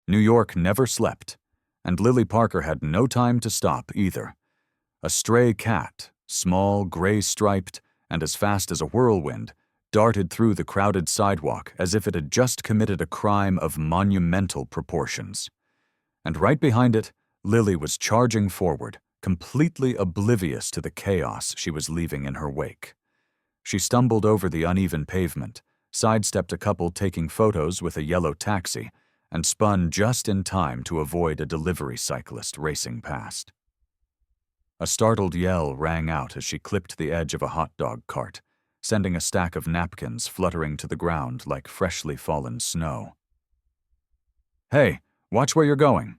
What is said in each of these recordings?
New York never slept, and Lily Parker had no time to stop either. A stray cat, small, gray-striped, and as fast as a whirlwind, darted through the crowded sidewalk as if it had just committed a crime of monumental proportions. And right behind it, Lily was charging forward, completely oblivious to the chaos she was leaving in her wake. She stumbled over the uneven pavement, sidestepped a couple taking photos with a yellow taxi, and spun just in time to avoid a delivery cyclist racing past. A startled yell rang out as she clipped the edge of a hot dog cart, sending a stack of napkins fluttering to the ground like freshly fallen snow. "Hey, watch where you're going."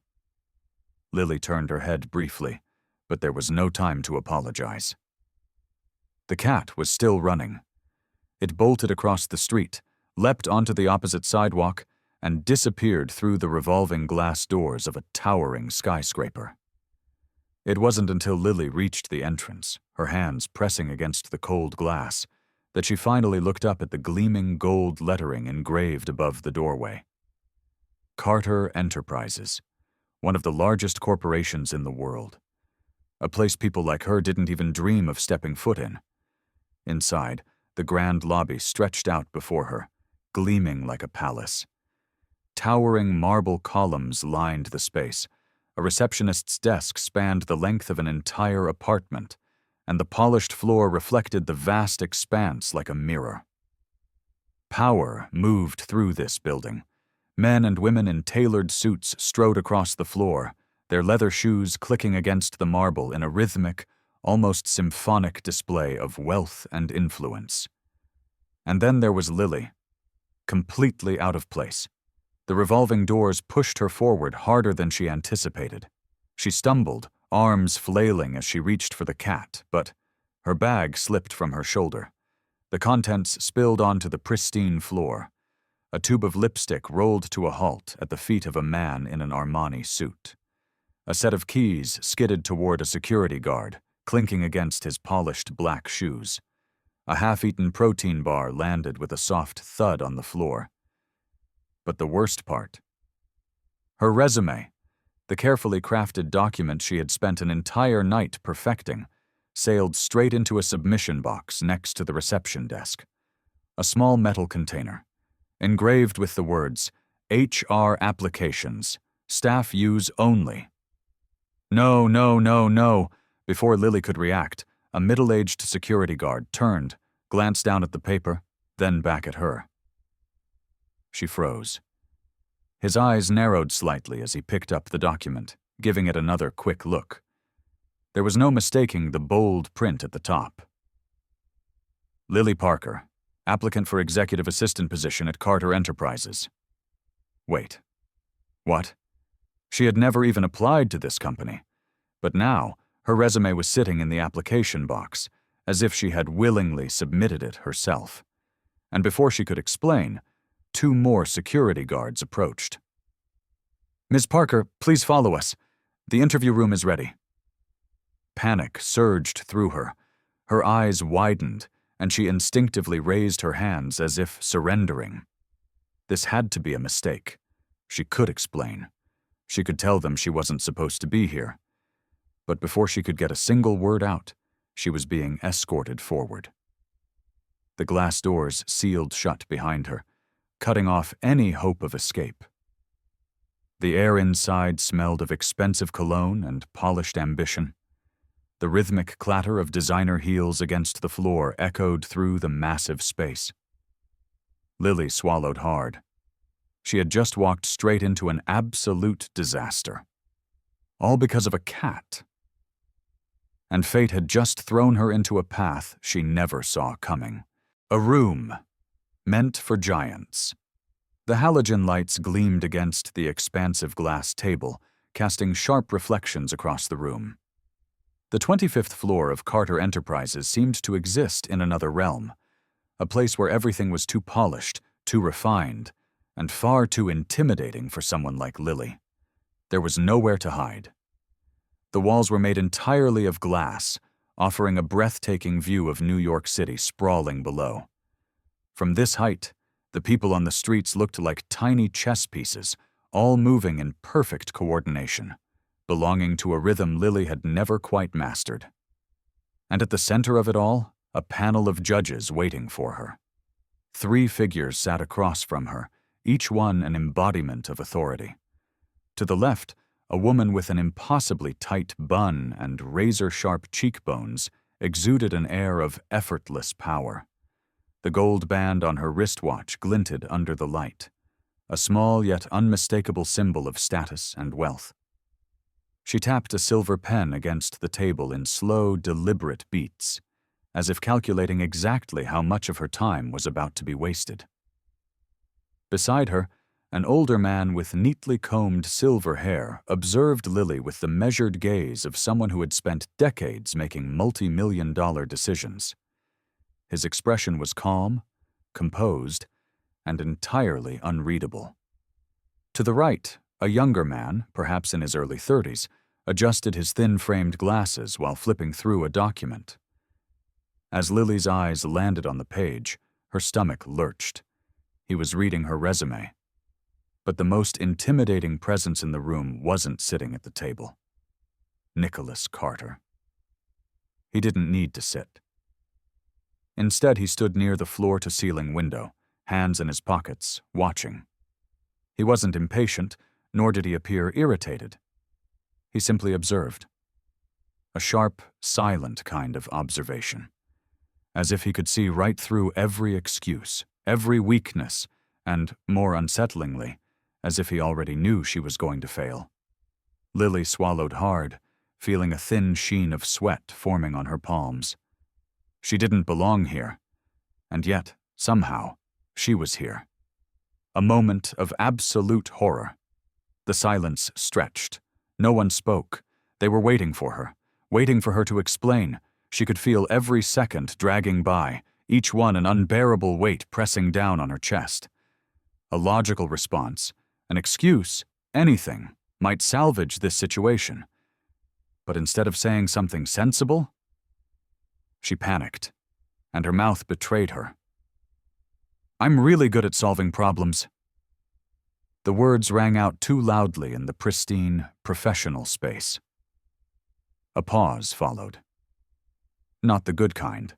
Lily turned her head briefly, but there was no time to apologize. The cat was still running. It bolted across the street, leapt onto the opposite sidewalk, and disappeared through the revolving glass doors of a towering skyscraper. It wasn't until Lily reached the entrance, her hands pressing against the cold glass, that she finally looked up at the gleaming gold lettering engraved above the doorway. Carter Enterprises, one of the largest corporations in the world. A place people like her didn't even dream of stepping foot in. Inside, the grand lobby stretched out before her, gleaming like a palace. Towering marble columns lined the space. A receptionist's desk spanned the length of an entire apartment, and the polished floor reflected the vast expanse like a mirror. Power moved through this building. Men and women in tailored suits strode across the floor, their leather shoes clicking against the marble in a rhythmic, almost symphonic display of wealth and influence. And then there was Lily, completely out of place. The revolving doors pushed her forward harder than she anticipated. She stumbled, arms flailing as she reached for the cat, but her bag slipped from her shoulder. The contents spilled onto the pristine floor. A tube of lipstick rolled to a halt at the feet of a man in an Armani suit. A set of keys skidded toward a security guard, clinking against his polished black shoes. A half-eaten protein bar landed with a soft thud on the floor. But the worst part. Her resume, the carefully crafted document she had spent an entire night perfecting, sailed straight into a submission box next to the reception desk. A small metal container, engraved with the words, "HR applications, staff use only." No, no, no, no. Before Lily could react, a middle-aged security guard turned, glanced down at the paper, then back at her. She froze. His eyes narrowed slightly as he picked up the document, giving it another quick look. There was no mistaking the bold print at the top. Lily Parker, applicant for executive assistant position at Carter Enterprises. Wait. What? She had never even applied to this company. But now, her resume was sitting in the application box, as if she had willingly submitted it herself. And before she could explain, 2 more security guards approached. "Ms. Parker, please follow us. The interview room is ready." Panic surged through her. Her eyes widened, and she instinctively raised her hands as if surrendering. This had to be a mistake. She could explain. She could tell them she wasn't supposed to be here. But before she could get a single word out, she was being escorted forward. The glass doors sealed shut behind her, cutting off any hope of escape. The air inside smelled of expensive cologne and polished ambition. The rhythmic clatter of designer heels against the floor echoed through the massive space. Lily swallowed hard. She had just walked straight into an absolute disaster. All because of a cat. And fate had just thrown her into a path she never saw coming. A room meant for giants. The halogen lights gleamed against the expansive glass table, casting sharp reflections across the room. The 25th floor of Carter Enterprises seemed to exist in another realm, a place where everything was too polished, too refined, and far too intimidating for someone like Lily. There was nowhere to hide. The walls were made entirely of glass, offering a breathtaking view of New York City sprawling below. From this height, the people on the streets looked like tiny chess pieces, all moving in perfect coordination, belonging to a rhythm Lily had never quite mastered. And at the center of it all, a panel of judges waiting for her. 3 figures sat across from her, each one an embodiment of authority. To the left, a woman with an impossibly tight bun and razor-sharp cheekbones exuded an air of effortless power. The gold band on her wristwatch glinted under the light, a small yet unmistakable symbol of status and wealth. She tapped a silver pen against the table in slow, deliberate beats, as if calculating exactly how much of her time was about to be wasted. Beside her, an older man with neatly combed silver hair observed Lily with the measured gaze of someone who had spent decades making multi-million-dollar decisions. His expression was calm, composed, and entirely unreadable. To the right, a younger man, perhaps in his early 30s, adjusted his thin-framed glasses while flipping through a document. As Lily's eyes landed on the page, her stomach lurched. He was reading her resume. But the most intimidating presence in the room wasn't sitting at the table. Nicholas Carter. He didn't need to sit. Instead, he stood near the floor-to-ceiling window, hands in his pockets, watching. He wasn't impatient, nor did he appear irritated. He simply observed. A sharp, silent kind of observation. As if he could see right through every excuse, every weakness, and, more unsettlingly, as if he already knew she was going to fail. Lily swallowed hard, feeling a thin sheen of sweat forming on her palms. She didn't belong here, and yet, somehow, she was here. A moment of absolute horror. The silence stretched. No one spoke. They were waiting for her to explain. She could feel every second dragging by, each one an unbearable weight pressing down on her chest. A logical response, an excuse, anything, might salvage this situation. But instead of saying something sensible, she panicked, and her mouth betrayed her. "I'm really good at solving problems." The words rang out too loudly in the pristine, professional space. A pause followed. Not the good kind.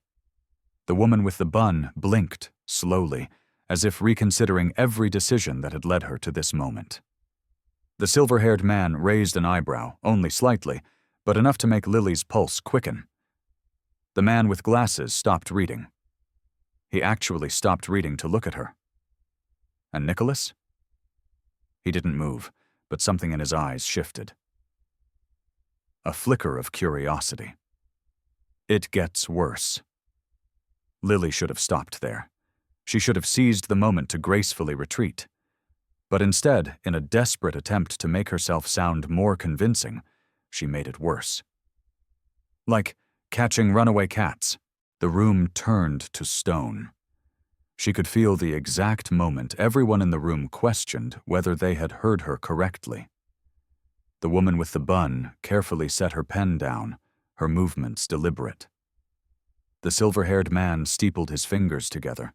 The woman with the bun blinked, slowly, as if reconsidering every decision that had led her to this moment. The silver-haired man raised an eyebrow, only slightly, but enough to make Lily's pulse quicken. The man with glasses stopped reading. He actually stopped reading to look at her. And Nicholas? He didn't move, but something in his eyes shifted. A flicker of curiosity. It gets worse. Lily should have stopped there. She should have seized the moment to gracefully retreat. But instead, in a desperate attempt to make herself sound more convincing, she made it worse. Like catching runaway cats, the room turned to stone. She could feel the exact moment everyone in the room questioned whether they had heard her correctly. The woman with the bun carefully set her pen down, her movements deliberate. The silver-haired man steepled his fingers together,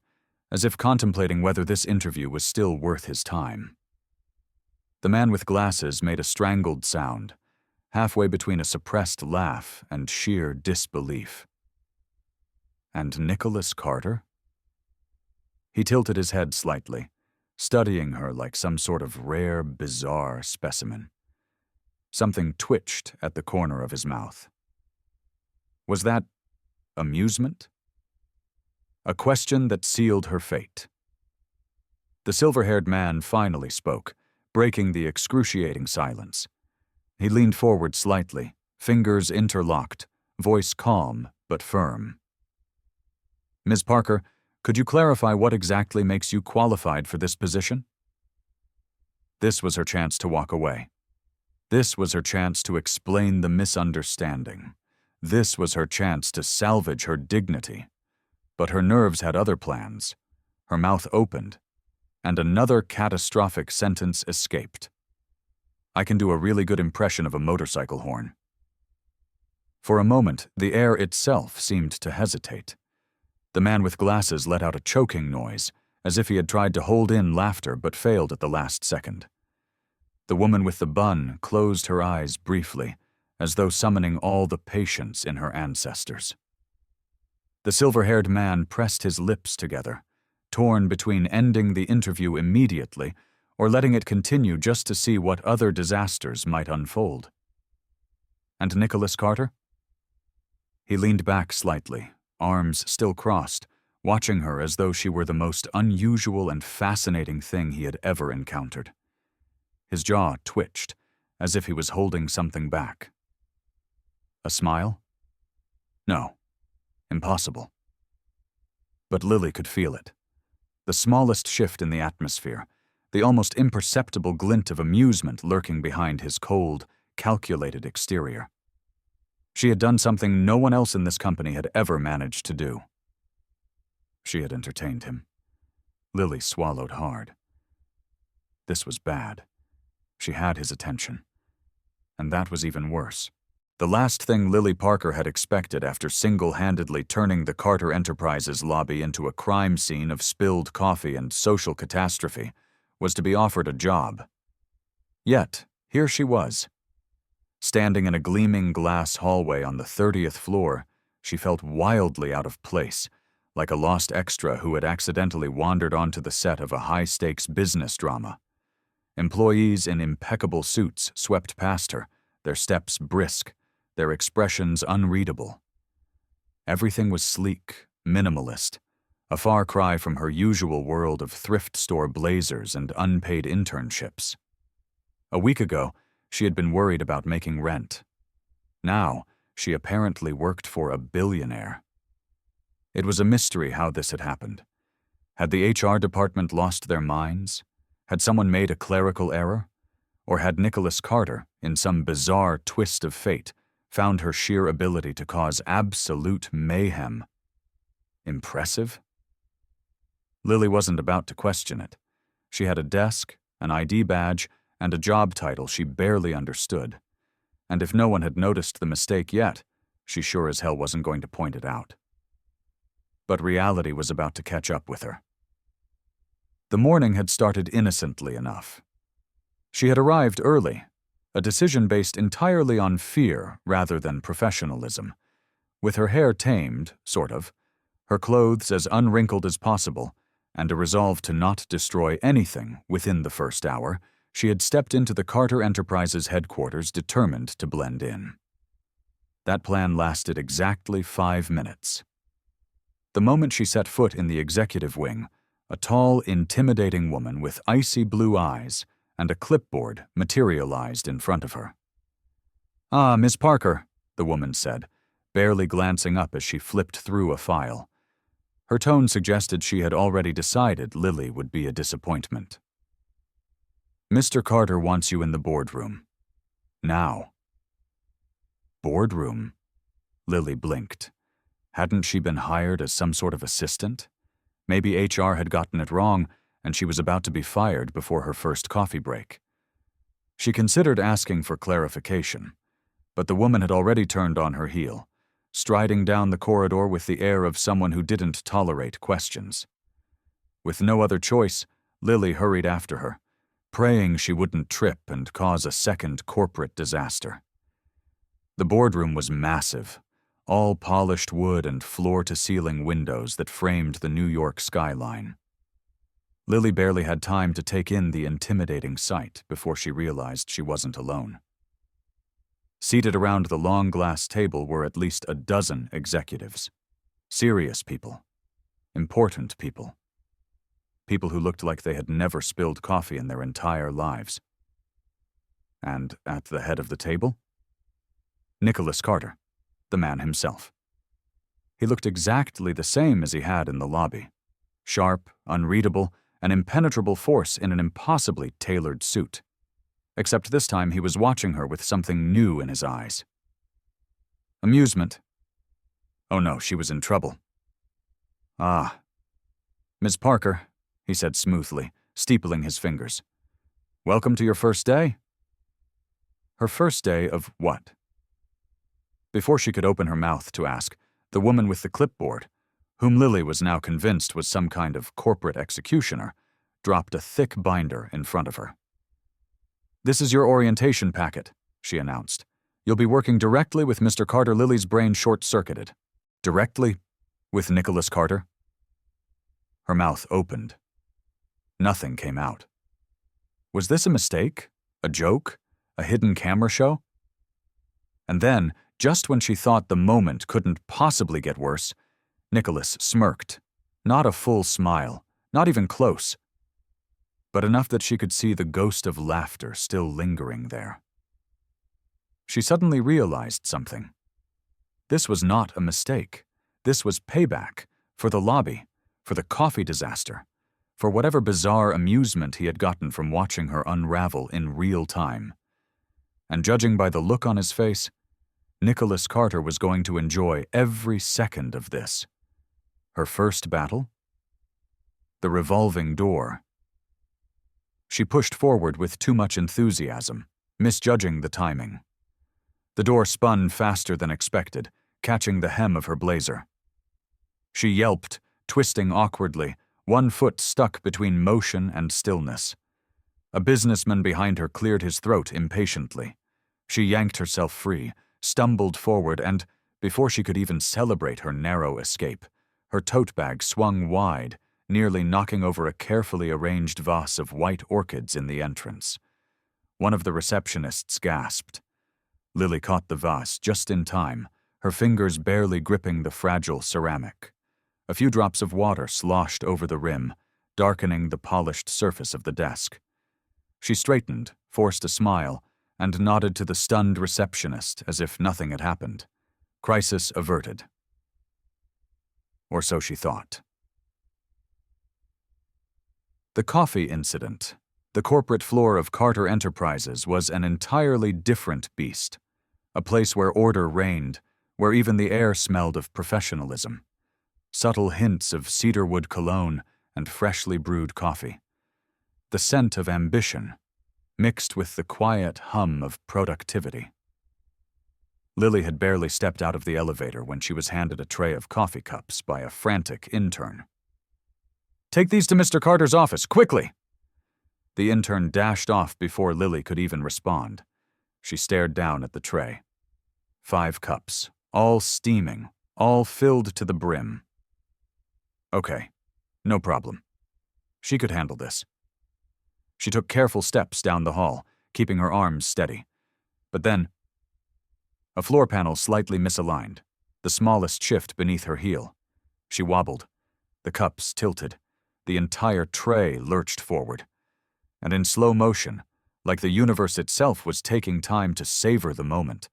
as if contemplating whether this interview was still worth his time. The man with glasses made a strangled sound, halfway between a suppressed laugh and sheer disbelief. And Nicholas Carter? He tilted his head slightly, studying her like some sort of rare, bizarre specimen. Something twitched at the corner of his mouth. Was that amusement? A question that sealed her fate. The silver-haired man finally spoke, breaking the excruciating silence. He leaned forward slightly, fingers interlocked, voice calm but firm. "Ms. Parker, could you clarify what exactly makes you qualified for this position?" This was her chance to walk away. This was her chance to explain the misunderstanding. This was her chance to salvage her dignity. But her nerves had other plans. Her mouth opened, and another catastrophic sentence escaped. "I can do a really good impression of a motorcycle horn." For a moment, the air itself seemed to hesitate. The man with glasses let out a choking noise, as if he had tried to hold in laughter but failed at the last second. The woman with the bun closed her eyes briefly, as though summoning all the patience in her ancestors. The silver-haired man pressed his lips together, torn between ending the interview immediately or letting it continue just to see what other disasters might unfold. And Nicholas Carter? He leaned back slightly, arms still crossed, watching her as though she were the most unusual and fascinating thing he had ever encountered. His jaw twitched, as if he was holding something back. A smile? No. Impossible. But Lily could feel it. The smallest shift in the atmosphere, the almost imperceptible glint of amusement lurking behind his cold, calculated exterior. She had done something no one else in this company had ever managed to do. She had entertained him. Lily swallowed hard. This was bad. She had his attention. And that was even worse. The last thing Lily Parker had expected after single-handedly turning the Carter Enterprises lobby into a crime scene of spilled coffee and social catastrophe was to be offered a job. Yet, here she was. Standing in a gleaming glass hallway on the 30th floor, she felt wildly out of place, like a lost extra who had accidentally wandered onto the set of a high-stakes business drama. Employees in impeccable suits swept past her, their steps brisk, their expressions unreadable. Everything was sleek, minimalist, a far cry from her usual world of thrift store blazers and unpaid internships. A week ago, she had been worried about making rent. Now, she apparently worked for a billionaire. It was a mystery how this had happened. Had the HR department lost their minds? Had someone made a clerical error? Or had Nicholas Carter, in some bizarre twist of fate, found her sheer ability to cause absolute mayhem? Impressive? Lily wasn't about to question it. She had a desk, an ID badge, and a job title she barely understood. And if no one had noticed the mistake yet, she sure as hell wasn't going to point it out. But reality was about to catch up with her. The morning had started innocently enough. She had arrived early, a decision based entirely on fear rather than professionalism. With her hair tamed, sort of, her clothes as unwrinkled as possible, and a resolve to not destroy anything within the first hour, she had stepped into the Carter Enterprises headquarters determined to blend in. That plan lasted exactly 5 minutes. The moment she set foot in the executive wing, a tall, intimidating woman with icy blue eyes and a clipboard materialized in front of her. "Ah, Miss Parker," the woman said, barely glancing up as she flipped through a file. Her tone suggested she had already decided Lily would be a disappointment. "Mr. Carter wants you in the boardroom. Now." Boardroom? Lily blinked. Hadn't she been hired as some sort of assistant? Maybe HR had gotten it wrong, and she was about to be fired before her first coffee break. She considered asking for clarification, but the woman had already turned on her heel, striding down the corridor with the air of someone who didn't tolerate questions. With no other choice, Lily hurried after her, praying she wouldn't trip and cause a second corporate disaster. The boardroom was massive, all polished wood and floor-to-ceiling windows that framed the New York skyline. Lily barely had time to take in the intimidating sight before she realized she wasn't alone. Seated around the long glass table were at least a dozen executives. Serious people. Important people. People who looked like they had never spilled coffee in their entire lives. And at the head of the table? Nicholas Carter, the man himself. He looked exactly the same as he had in the lobby. Sharp, unreadable, an impenetrable force in an impossibly tailored suit. Except this time he was watching her with something new in his eyes. Amusement. Oh no, she was in trouble. "Ah. Miss Parker," he said smoothly, steepling his fingers. "Welcome to your first day?" Her first day of what? Before she could open her mouth to ask, the woman with the clipboard, whom Lily was now convinced was some kind of corporate executioner, dropped a thick binder in front of her. "This is your orientation packet," she announced. "You'll be working directly with Mr. Carter. Lily's brain short-circuited." "Directly? With Nicholas Carter?" Her mouth opened. Nothing came out. Was this a mistake? A joke? A hidden camera show? And then, just when she thought the moment couldn't possibly get worse, Nicholas smirked. Not a full smile, not even close, but enough that she could see the ghost of laughter still lingering there. She suddenly realized something. This was not a mistake. This was payback for the lobby, for the coffee disaster, for whatever bizarre amusement he had gotten from watching her unravel in real time. And judging by the look on his face, Nicholas Carter was going to enjoy every second of this. Her first battle? The revolving door. She pushed forward with too much enthusiasm, misjudging the timing. The door spun faster than expected, catching the hem of her blazer. She yelped, twisting awkwardly, one foot stuck between motion and stillness. A businessman behind her cleared his throat impatiently. She yanked herself free, stumbled forward, and, before she could even celebrate her narrow escape, her tote bag swung wide, nearly knocking over a carefully arranged vase of white orchids in the entrance. One of the receptionists gasped. Lily caught the vase just in time, her fingers barely gripping the fragile ceramic. A few drops of water sloshed over the rim, darkening the polished surface of the desk. She straightened, forced a smile, and nodded to the stunned receptionist as if nothing had happened. Crisis averted. Or so she thought. The coffee incident, the corporate floor of Carter Enterprises, was an entirely different beast. A place where order reigned, where even the air smelled of professionalism. Subtle hints of cedarwood cologne and freshly brewed coffee. The scent of ambition, mixed with the quiet hum of productivity. Lily had barely stepped out of the elevator when she was handed a tray of coffee cups by a frantic intern. "Take these to Mr. Carter's office, quickly!" The intern dashed off before Lily could even respond. She stared down at the tray. 5 cups, all steaming, all filled to the brim. Okay, no problem. She could handle this. She took careful steps down the hall, keeping her arms steady. But then, a floor panel slightly misaligned, the smallest shift beneath her heel. She wobbled. The cups tilted. The entire tray lurched forward. And in slow motion, like the universe itself was taking time to savor the moment,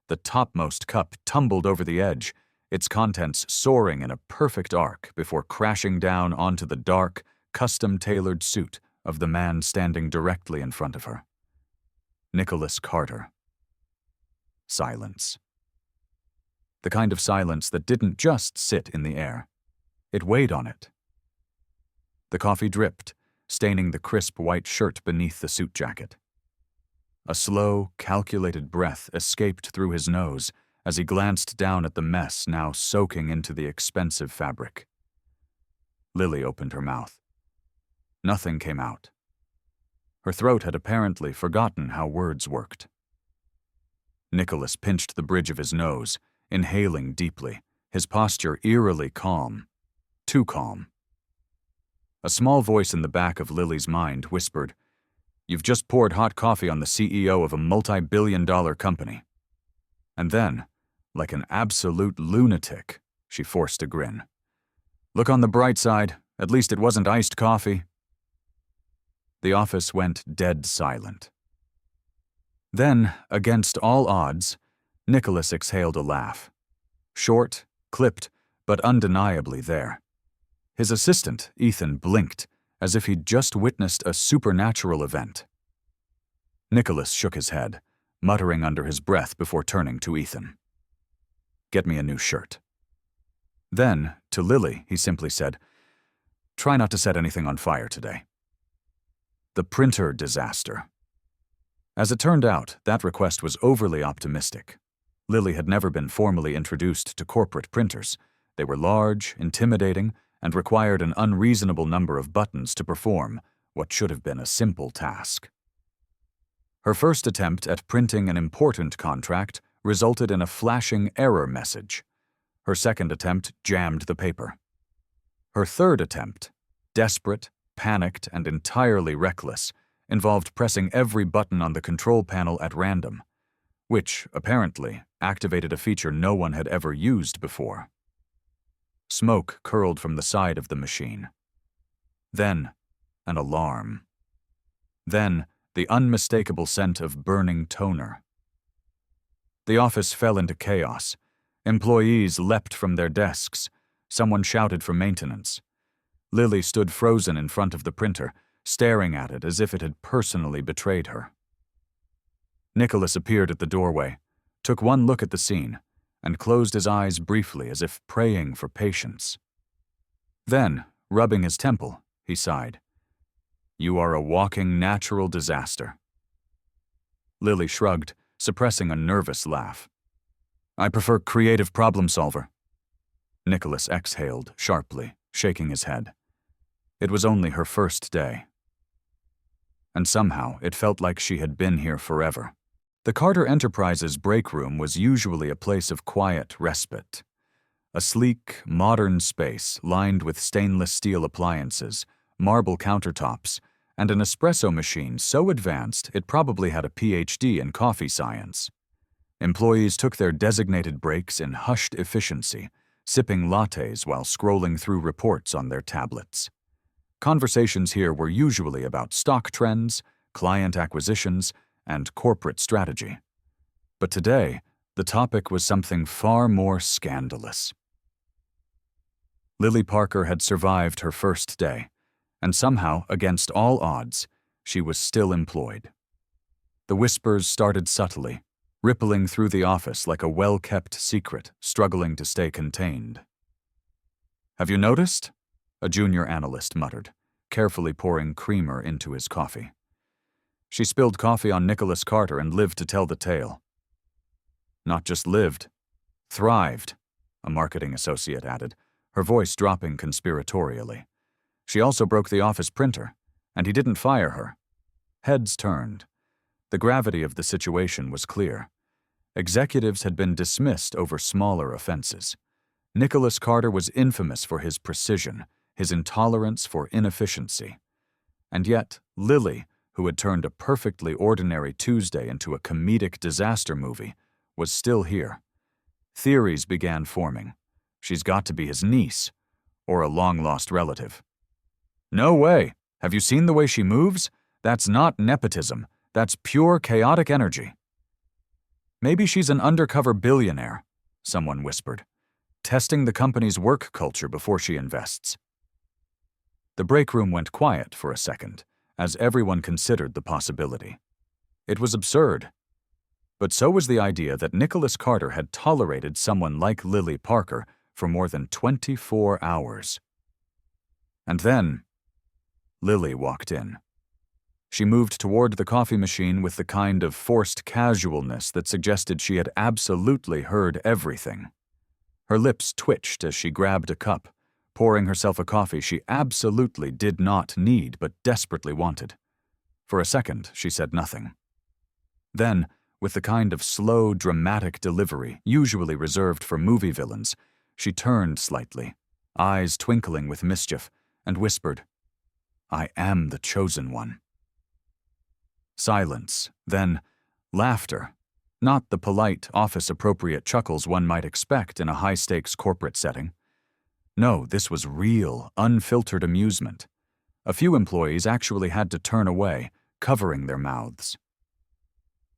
the topmost cup tumbled over the edge, its contents soaring in a perfect arc before crashing down onto the dark, custom-tailored suit of the man standing directly in front of her. Nicholas Carter. Silence. The kind of silence that didn't just sit in the air. It weighed on it. The coffee dripped, staining the crisp white shirt beneath the suit jacket. A slow, calculated breath escaped through his nose as he glanced down at the mess now soaking into the expensive fabric. Lily opened her mouth. Nothing came out. Her throat had apparently forgotten how words worked. Nicholas pinched the bridge of his nose, inhaling deeply, his posture eerily calm. Too calm. A small voice in the back of Lily's mind whispered, "You've just poured hot coffee on the CEO of a multi-billion-dollar company." And then, like an absolute lunatic, she forced a grin. "Look on the bright side, at least it wasn't iced coffee." The office went dead silent. Then, against all odds, Nicholas exhaled a laugh. Short, clipped, but undeniably there. His assistant, Ethan, blinked, as if he'd just witnessed a supernatural event. Nicholas shook his head, muttering under his breath before turning to Ethan. "Get me a new shirt." Then, to Lily, he simply said, "Try not to set anything on fire today." The printer disaster. As it turned out, that request was overly optimistic. Lily had never been formally introduced to corporate printers. They were large, intimidating, and required an unreasonable number of buttons to perform what should have been a simple task. Her first attempt at printing an important contract resulted in a flashing error message. Her second attempt jammed the paper. Her third attempt, desperate, panicked, and entirely reckless, involved pressing every button on the control panel at random, which, apparently, activated a feature no one had ever used before. Smoke curled from the side of the machine. Then, an alarm. Then, the unmistakable scent of burning toner. The office fell into chaos. Employees leapt from their desks. Someone shouted for maintenance. Lily stood frozen in front of the printer, staring at it as if it had personally betrayed her. Nicholas appeared at the doorway, took one look at the scene, and closed his eyes briefly as if praying for patience. Then, rubbing his temple, he sighed. "You are a walking natural disaster." Lily shrugged, suppressing a nervous laugh. "I prefer creative problem solver." Nicholas exhaled sharply, shaking his head. It was only her first day. And somehow it felt like she had been here forever. The Carter Enterprises break room was usually a place of quiet respite. A sleek, modern space lined with stainless steel appliances, marble countertops, and an espresso machine so advanced it probably had a PhD in coffee science. Employees took their designated breaks in hushed efficiency, sipping lattes while scrolling through reports on their tablets. Conversations here were usually about stock trends, client acquisitions, and corporate strategy. But today, the topic was something far more scandalous. Lily Parker had survived her first day, and somehow, against all odds, she was still employed. The whispers started subtly, rippling through the office like a well-kept secret struggling to stay contained. "Have you noticed?" a junior analyst muttered, carefully pouring creamer into his coffee. She spilled coffee on Nicholas Carter and lived to tell the tale. "Not just lived, thrived," a marketing associate added, her voice dropping conspiratorially. "She also broke the office printer, and he didn't fire her." Heads turned. The gravity of the situation was clear. Executives had been dismissed over smaller offenses. Nicholas Carter was infamous for his precision, his intolerance for inefficiency. And yet, Lily, who had turned a perfectly ordinary Tuesday into a comedic disaster movie, was still here. Theories began forming. She's got to be his niece, or a long-lost relative. "No way! Have you seen the way she moves? That's not nepotism. That's pure chaotic energy." "Maybe she's an undercover billionaire," someone whispered, "testing the company's work culture before she invests." The break room went quiet for a second, as everyone considered the possibility. It was absurd. But so was the idea that Nicholas Carter had tolerated someone like Lily Parker for more than 24 hours. And then, Lily walked in. She moved toward the coffee machine with the kind of forced casualness that suggested she had absolutely heard everything. Her lips twitched as she grabbed a cup, pouring herself a coffee she absolutely did not need but desperately wanted. For a second, she said nothing. Then, with the kind of slow, dramatic delivery usually reserved for movie villains, she turned slightly, eyes twinkling with mischief, and whispered, "I am the chosen one." Silence, then laughter, not the polite, office-appropriate chuckles one might expect in a high-stakes corporate setting. No, this was real, unfiltered amusement. A few employees actually had to turn away, covering their mouths.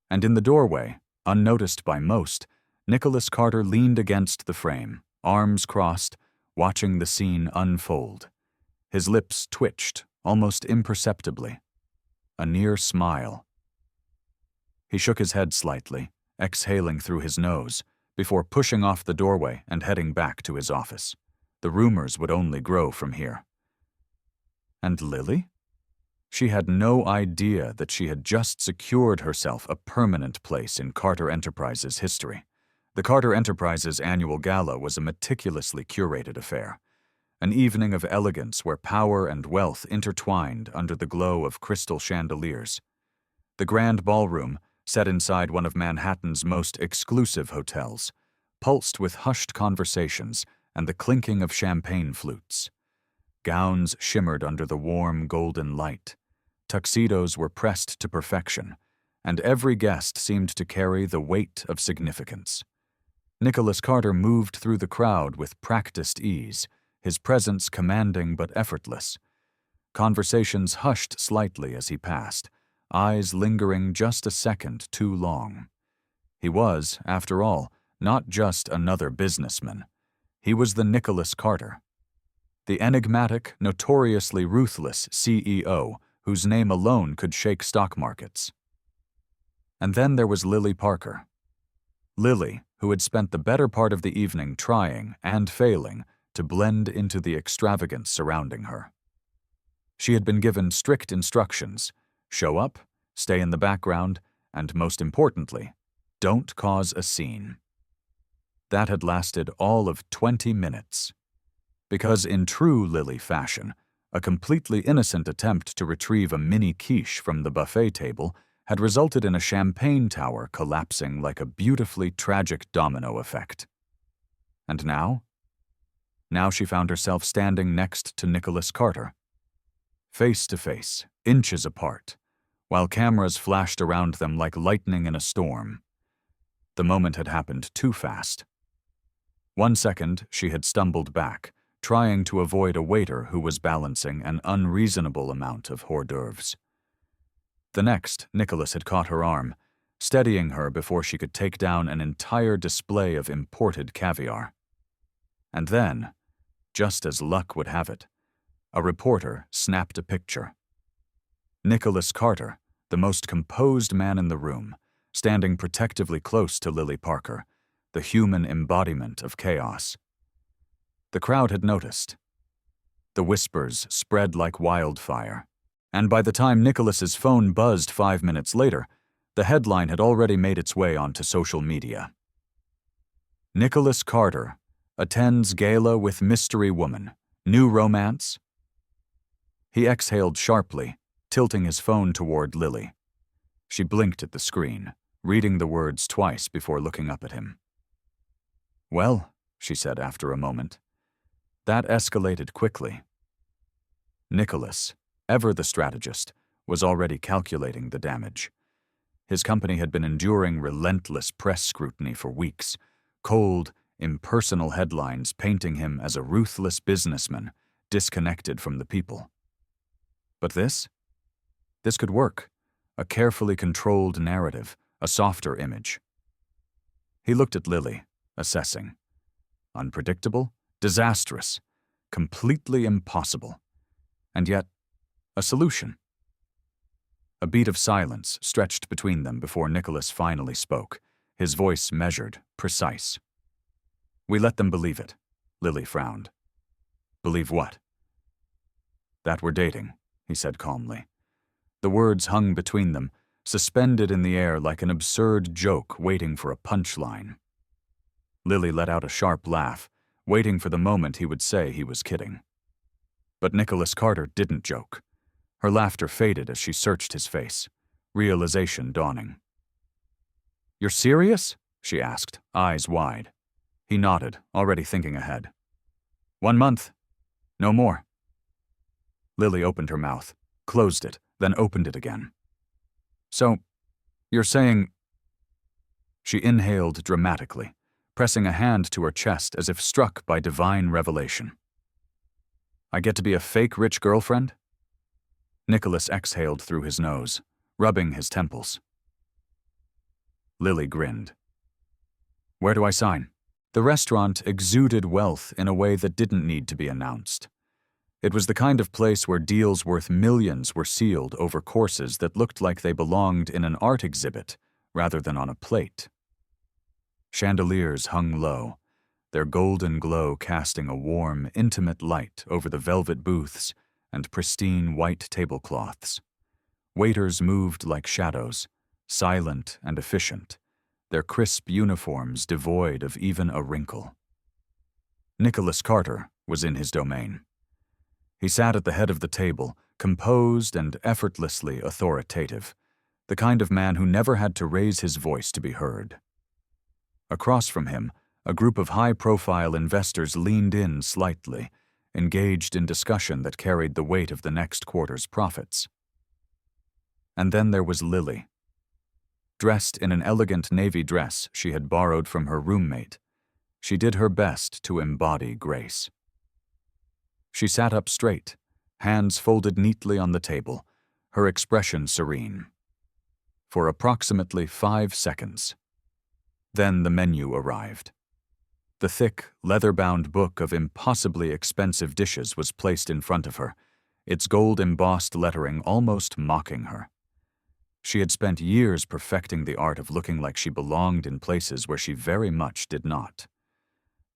And in the doorway, unnoticed by most, Nicholas Carter leaned against the frame, arms crossed, watching the scene unfold. His lips twitched, almost imperceptibly. A near smile. He shook his head slightly, exhaling through his nose, before pushing off the doorway and heading back to his office. The rumors would only grow from here. And Lily? She had no idea that she had just secured herself a permanent place in Carter Enterprises history. The Carter Enterprises annual gala was a meticulously curated affair, an evening of elegance where power and wealth intertwined under the glow of crystal chandeliers. The grand ballroom, set inside one of Manhattan's most exclusive hotels, pulsed with hushed conversations and the clinking of champagne flutes. Gowns shimmered under the warm golden light. Tuxedos were pressed to perfection, and every guest seemed to carry the weight of significance. Nicholas Carter moved through the crowd with practiced ease, his presence commanding but effortless. Conversations hushed slightly as he passed, eyes lingering just a second too long. He was, after all, not just another businessman. He was the Nicholas Carter, the enigmatic, notoriously ruthless CEO whose name alone could shake stock markets. And then there was Lily Parker. Lily, who had spent the better part of the evening trying and failing to blend into the extravagance surrounding her. She had been given strict instructions: show up, stay in the background, and most importantly, don't cause a scene. That had lasted all of 20 minutes. Because in true Lily fashion, a completely innocent attempt to retrieve a mini quiche from the buffet table had resulted in a champagne tower collapsing like a beautifully tragic domino effect. And now? Now she found herself standing next to Nicholas Carter. Face to face, inches apart, while cameras flashed around them like lightning in a storm. The moment had happened too fast. 1 second, she had stumbled back, trying to avoid a waiter who was balancing an unreasonable amount of hors d'oeuvres. The next, Nicholas had caught her arm, steadying her before she could take down an entire display of imported caviar. And then, just as luck would have it, a reporter snapped a picture. Nicholas Carter, the most composed man in the room, standing protectively close to Lily Parker, the human embodiment of chaos. The crowd had noticed. The whispers spread like wildfire, and by the time Nicholas's phone buzzed 5 minutes later, the headline had already made its way onto social media. Nicholas Carter attends gala with mystery woman. New romance? He exhaled sharply, tilting his phone toward Lily. She blinked at the screen, reading the words twice before looking up at him. "Well," she said after a moment. That escalated quickly. Nicholas, ever the strategist, was already calculating the damage. His company had been enduring relentless press scrutiny for weeks, cold, impersonal headlines painting him as a ruthless businessman, disconnected from the people. But this could work. A carefully controlled narrative, a softer image. He looked at Lily, assessing. Unpredictable, disastrous, completely impossible. And yet, a solution. A beat of silence stretched between them before Nicholas finally spoke, his voice measured, precise. "We let them believe it," Lily frowned. "Believe what?" "That we're dating," he said calmly. The words hung between them, suspended in the air like an absurd joke waiting for a punchline. Lily let out a sharp laugh, waiting for the moment he would say he was kidding. But Nicholas Carter didn't joke. Her laughter faded as she searched his face, realization dawning. "You're serious?" she asked, eyes wide. He nodded, already thinking ahead. 1 month. No more." Lily opened her mouth, closed it, then opened it again. "So, you're saying—" She inhaled dramatically, pressing a hand to her chest as if struck by divine revelation. "I get to be a fake rich girlfriend?" Nicholas exhaled through his nose, rubbing his temples. Lily grinned. "Where do I sign?" The restaurant exuded wealth in a way that didn't need to be announced. It was the kind of place where deals worth millions were sealed over courses that looked like they belonged in an art exhibit rather than on a plate. Chandeliers hung low, their golden glow casting a warm, intimate light over the velvet booths and pristine white tablecloths. Waiters moved like shadows, silent and efficient, their crisp uniforms devoid of even a wrinkle. Nicholas Carter was in his domain. He sat at the head of the table, composed and effortlessly authoritative, the kind of man who never had to raise his voice to be heard. Across from him, a group of high-profile investors leaned in slightly, engaged in discussion that carried the weight of the next quarter's profits. And then there was Lily. Dressed in an elegant navy dress she had borrowed from her roommate, she did her best to embody grace. She sat up straight, hands folded neatly on the table, her expression serene. For approximately 5 seconds. Then the menu arrived. The thick, leather-bound book of impossibly expensive dishes was placed in front of her, its gold-embossed lettering almost mocking her. She had spent years perfecting the art of looking like she belonged in places where she very much did not.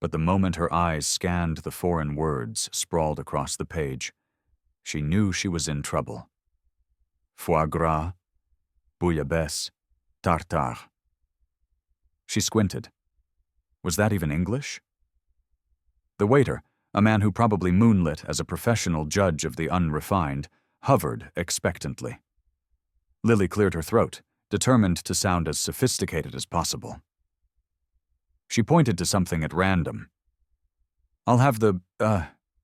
But the moment her eyes scanned the foreign words sprawled across the page, she knew she was in trouble. Foie gras, bouillabaisse, tartare. She squinted. Was that even English? The waiter, a man who probably moonlit as a professional judge of the unrefined, hovered expectantly. Lily cleared her throat, determined to sound as sophisticated as possible. She pointed to something at random. I'll have the,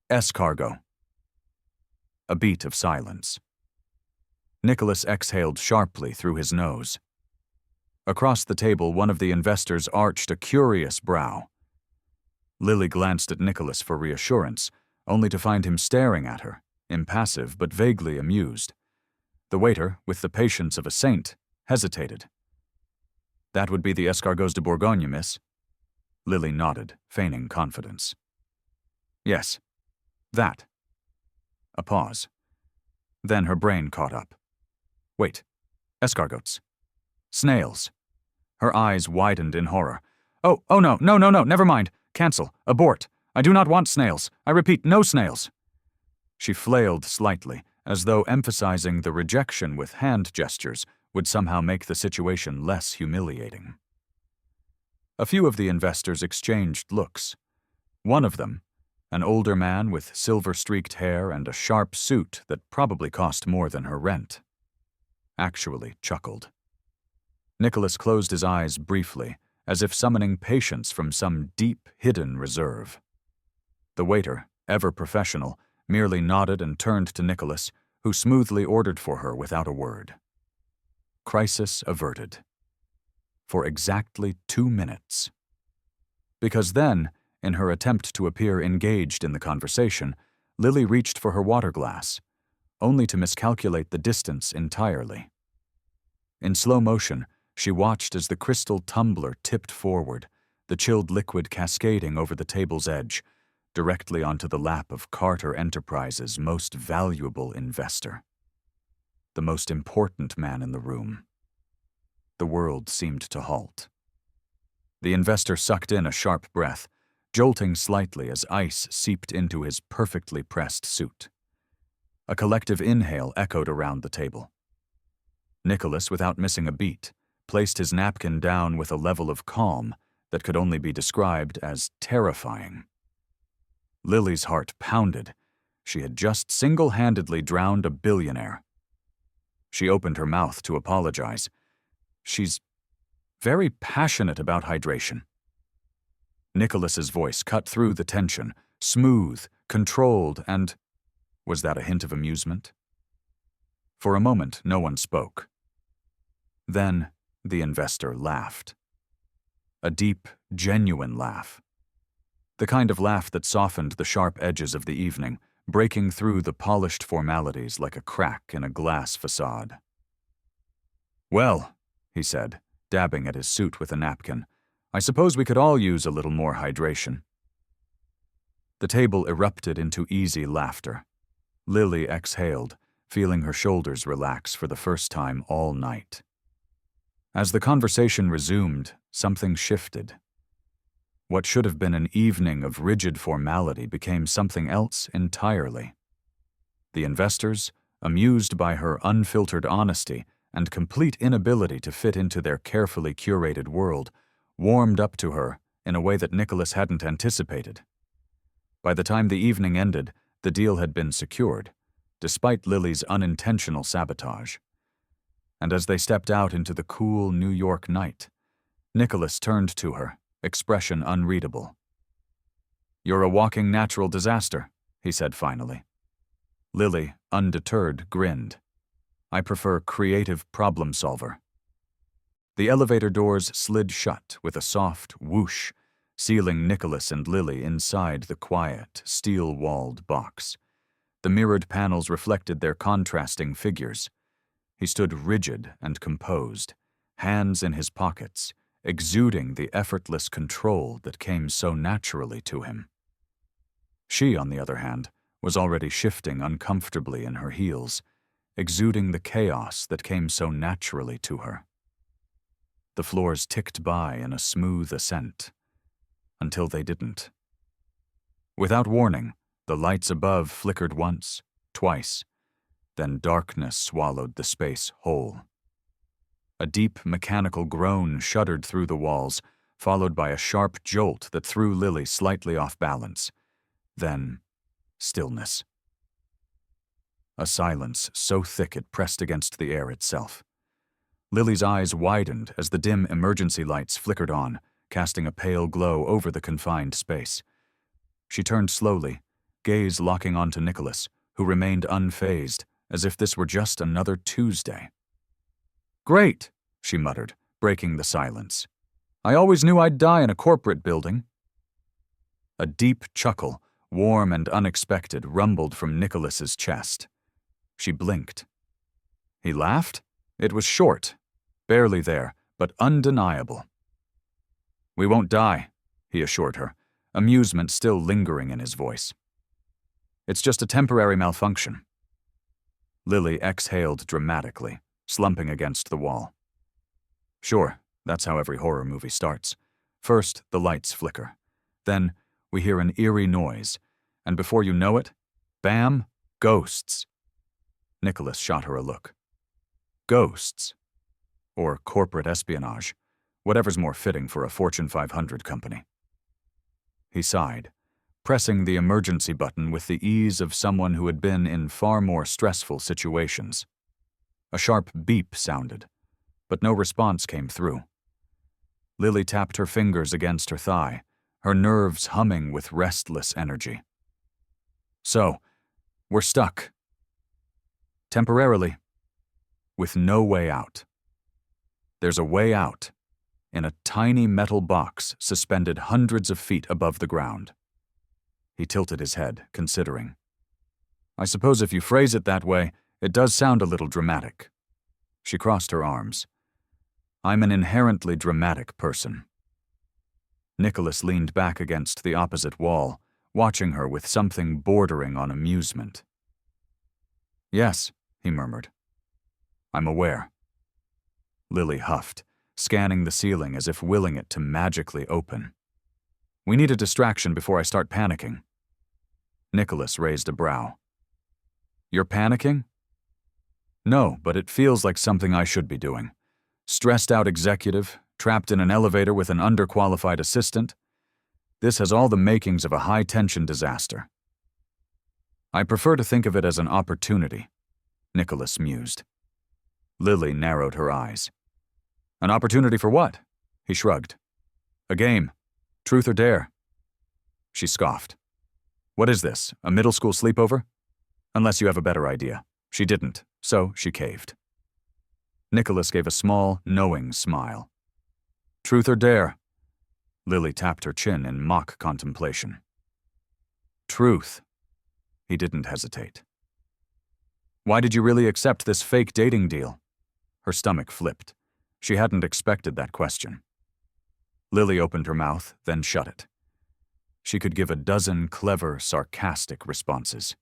escargot. A beat of silence. Nicholas exhaled sharply through his nose. Across the table, one of the investors arched a curious brow. Lily glanced at Nicholas for reassurance, only to find him staring at her, impassive but vaguely amused. The waiter, with the patience of a saint, hesitated. That would be the escargots de Bourgogne, miss. Lily nodded, feigning confidence. Yes, that. A pause. Then her brain caught up. Wait, escargots. Snails. Her eyes widened in horror. Oh, no, never mind. Cancel. Abort. I do not want snails. I repeat, no snails. She flailed slightly, as though emphasizing the rejection with hand gestures would somehow make the situation less humiliating. A few of the investors exchanged looks. One of them, an older man with silver-streaked hair and a sharp suit that probably cost more than her rent, actually chuckled. Nicholas closed his eyes briefly, as if summoning patience from some deep, hidden reserve. The waiter, ever professional, merely nodded and turned to Nicholas, who smoothly ordered for her without a word. Crisis averted. For exactly 2 minutes. Because then, in her attempt to appear engaged in the conversation, Lily reached for her water glass, only to miscalculate the distance entirely. In slow motion, she watched as the crystal tumbler tipped forward, the chilled liquid cascading over the table's edge, directly onto the lap of Carter Enterprises' most valuable investor. The most important man in the room. The world seemed to halt. The investor sucked in a sharp breath, jolting slightly as ice seeped into his perfectly pressed suit. A collective inhale echoed around the table. Nicholas, without missing a beat, placed his napkin down with a level of calm that could only be described as terrifying. Lily's heart pounded. She had just single-handedly drowned a billionaire. She opened her mouth to apologize. She's very passionate about hydration. Nicholas's voice cut through the tension, smooth, controlled, and was that a hint of amusement? For a moment, no one spoke. Then the investor laughed. A deep, genuine laugh. The kind of laugh that softened the sharp edges of the evening, breaking through the polished formalities like a crack in a glass facade. Well, he said, dabbing at his suit with a napkin, I suppose we could all use a little more hydration. The table erupted into easy laughter. Lily exhaled, feeling her shoulders relax for the first time all night. As the conversation resumed, something shifted. What should have been an evening of rigid formality became something else entirely. The investors, amused by her unfiltered honesty and complete inability to fit into their carefully curated world, warmed up to her in a way that Nicholas hadn't anticipated. By the time the evening ended, the deal had been secured, despite Lily's unintentional sabotage. and as they stepped out into the cool New York night, Nicholas turned to her, expression unreadable. "You're a walking natural disaster," he said finally. Lily, undeterred, grinned. "I prefer creative problem solver." The elevator doors slid shut with a soft whoosh, sealing Nicholas and Lily inside the quiet, steel-walled box. The mirrored panels reflected their contrasting figures. He stood rigid and composed, hands in his pockets, exuding the effortless control that came so naturally to him. She, on the other hand, was already shifting uncomfortably in her heels, exuding the chaos that came so naturally to her. The floors ticked by in a smooth ascent, until they didn't. Without warning, the lights above flickered once, twice, then darkness swallowed the space whole. A deep mechanical groan shuddered through the walls, followed by a sharp jolt that threw Lily slightly off balance. Then, stillness. A silence so thick it pressed against the air itself. Lily's eyes widened as the dim emergency lights flickered on, casting a pale glow over the confined space. She turned slowly, gaze locking onto Nicholas, who remained unfazed, as if this were just another Tuesday. "Great," she muttered, breaking the silence. "I always knew I'd die in a corporate building." A deep chuckle, warm and unexpected, rumbled from Nicholas's chest. She blinked. He laughed? It was short, barely there, but undeniable. "We won't die," he assured her, amusement still lingering in his voice. "It's just a temporary malfunction." Lily exhaled dramatically, slumping against the wall. Sure, that's how every horror movie starts. First, the lights flicker. Then, we hear an eerie noise, and before you know it, bam, ghosts. Nicholas shot her a look. Ghosts. Or corporate espionage, whatever's more fitting for a Fortune 500 company. He sighed, pressing the emergency button with the ease of someone who had been in far more stressful situations. A sharp beep sounded, but no response came through. Lily tapped her fingers against her thigh, her nerves humming with restless energy. "So, we're stuck. Temporarily, with no way out. There's a way out, in a tiny metal box suspended hundreds of feet above the ground." He tilted his head, considering. "I suppose if you phrase it that way, it does sound a little dramatic." She crossed her arms. "I'm an inherently dramatic person." Nicholas leaned back against the opposite wall, watching her with something bordering on amusement. "Yes," he murmured. "I'm aware." Lily huffed, scanning the ceiling as if willing it to magically open. "We need a distraction before I start panicking." Nicholas raised a brow. "You're panicking?" "No, but it feels like something I should be doing. Stressed out executive, trapped in an elevator with an underqualified assistant. This has all the makings of a high-tension disaster." "I prefer to think of it as an opportunity," Nicholas mused. Lily narrowed her eyes. "An opportunity for what?" He shrugged. "A game. Truth or dare." She scoffed. "What is this, a middle school sleepover? Unless you have a better idea." She didn't, so she caved. Nicholas gave a small, knowing smile. "Truth or dare?" Lily tapped her chin in mock contemplation. "Truth." He didn't hesitate. "Why did you really accept this fake dating deal?" Her stomach flipped. She hadn't expected that question. Lily opened her mouth, then shut it. She could give a dozen clever, sarcastic responses.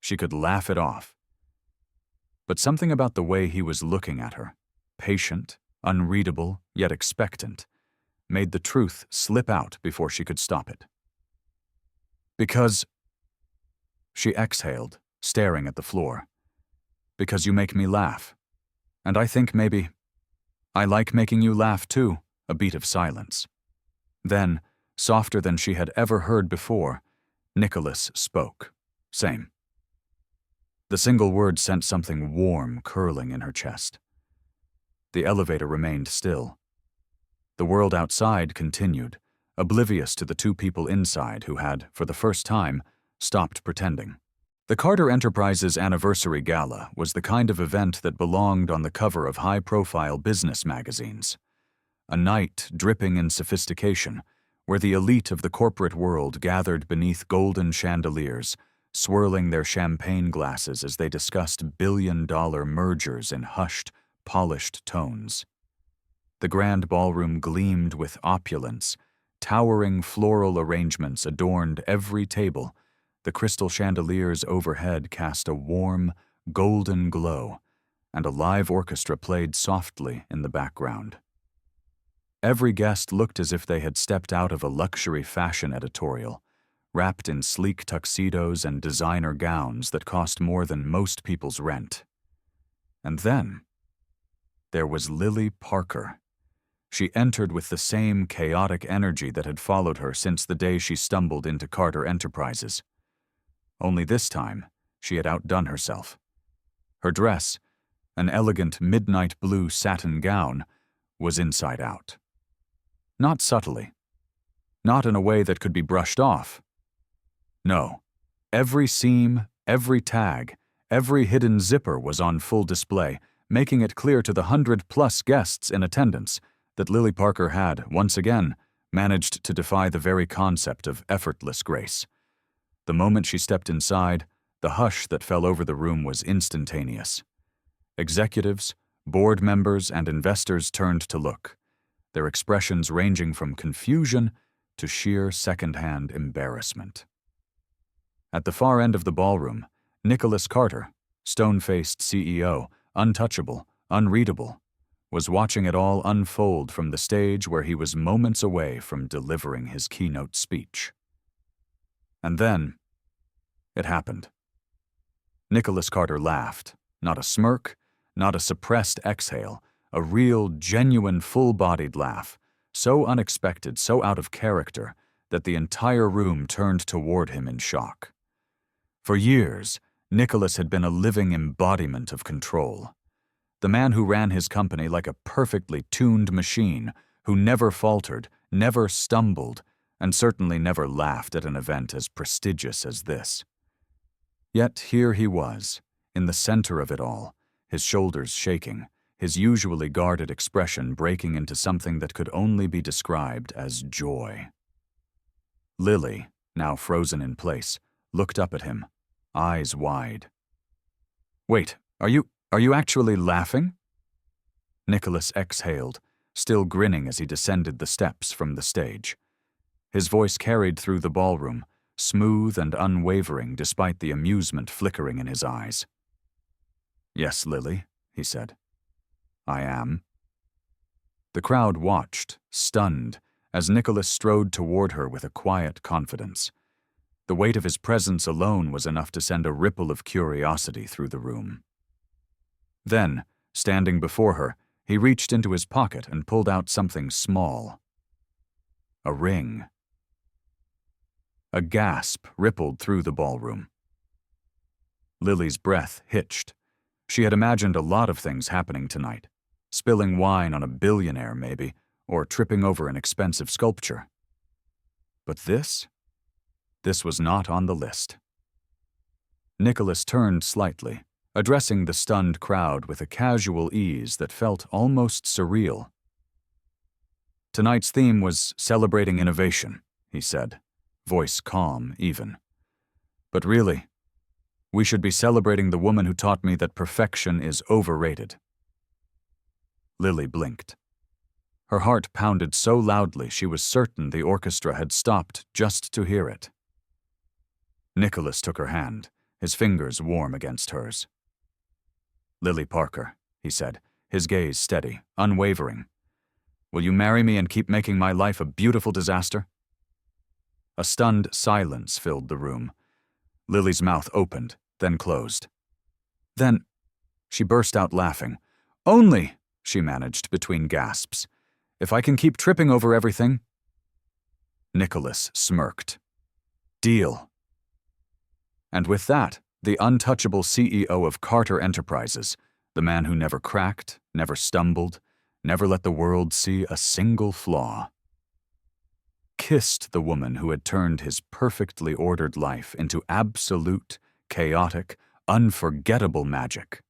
She could laugh it off. But something about the way he was looking at her, patient, unreadable, yet expectant, made the truth slip out before she could stop it. "Because—" She exhaled, staring at the floor. "Because you make me laugh. And I think maybe I like making you laugh too." A beat of silence. Then, softer than she had ever heard before, Nicholas spoke. Same. The single word sent something warm curling in her chest. The elevator remained still. The world outside continued, oblivious to the two people inside who had, for the first time, stopped pretending. The Carter Enterprises Anniversary Gala was the kind of event that belonged on the cover of high-profile business magazines. A night dripping in sophistication, where the elite of the corporate world gathered beneath golden chandeliers, swirling their champagne glasses as they discussed billion-dollar mergers in hushed, polished tones. The grand ballroom gleamed with opulence. Towering floral arrangements adorned every table. The crystal chandeliers overhead cast a warm, golden glow, and a live orchestra played softly in the background. Every guest looked as if they had stepped out of a luxury fashion editorial, wrapped in sleek tuxedos and designer gowns that cost more than most people's rent. And then, there was Lily Parker. She entered with the same chaotic energy that had followed her since the day she stumbled into Carter Enterprises. Only this time, she had outdone herself. Her dress, an elegant midnight blue satin gown, was inside out. Not subtly. Not in a way that could be brushed off. No, every seam, every tag, every hidden zipper was on full display, making it clear to the 100+ guests in attendance that Lily Parker had, once again, managed to defy the very concept of effortless grace. The moment she stepped inside, the hush that fell over the room was instantaneous. Executives, board members, and investors turned to look, their expressions ranging from confusion to sheer second-hand embarrassment. At the far end of the ballroom, Nicholas Carter, stone-faced CEO, untouchable, unreadable, was watching it all unfold from the stage where he was moments away from delivering his keynote speech. And then, it happened. Nicholas Carter laughed, not a smirk, not a suppressed exhale, a real, genuine, full-bodied laugh, so unexpected, so out of character, that the entire room turned toward him in shock. For years, Nicholas had been a living embodiment of control. The man who ran his company like a perfectly tuned machine, who never faltered, never stumbled, and certainly never laughed at an event as prestigious as this. Yet here he was, in the center of it all, his shoulders shaking, his usually guarded expression breaking into something that could only be described as joy. Lily, now frozen in place, looked up at him, eyes wide. "Wait, are you actually laughing?" Nicholas exhaled, still grinning as he descended the steps from the stage. His voice carried through the ballroom, smooth and unwavering despite the amusement flickering in his eyes. "Yes, Lily," he said. "I am." The crowd watched, stunned, as Nicholas strode toward her with a quiet confidence. The weight of his presence alone was enough to send a ripple of curiosity through the room. Then, standing before her, he reached into his pocket and pulled out something small. A ring. A gasp rippled through the ballroom. Lily's breath hitched. She had imagined a lot of things happening tonight. Spilling wine on a billionaire, maybe, or tripping over an expensive sculpture. But this was not on the list. Nicholas turned slightly, addressing the stunned crowd with a casual ease that felt almost surreal. "Tonight's theme was celebrating innovation," he said, voice calm even. "But really, we should be celebrating the woman who taught me that perfection is overrated." Lily blinked. Her heart pounded so loudly she was certain the orchestra had stopped just to hear it. Nicholas took her hand, his fingers warm against hers. "Lily Parker," he said, his gaze steady, unwavering. "Will you marry me and keep making my life a beautiful disaster?" A stunned silence filled the room. Lily's mouth opened, then closed. "Then," she burst out laughing. "Only," she managed between gasps, "if I can keep tripping over everything." Nicholas smirked. "Deal." And with that, the untouchable CEO of Carter Enterprises, the man who never cracked, never stumbled, never let the world see a single flaw. Kissed the woman who had turned his perfectly ordered life into absolute, chaotic, unforgettable magic.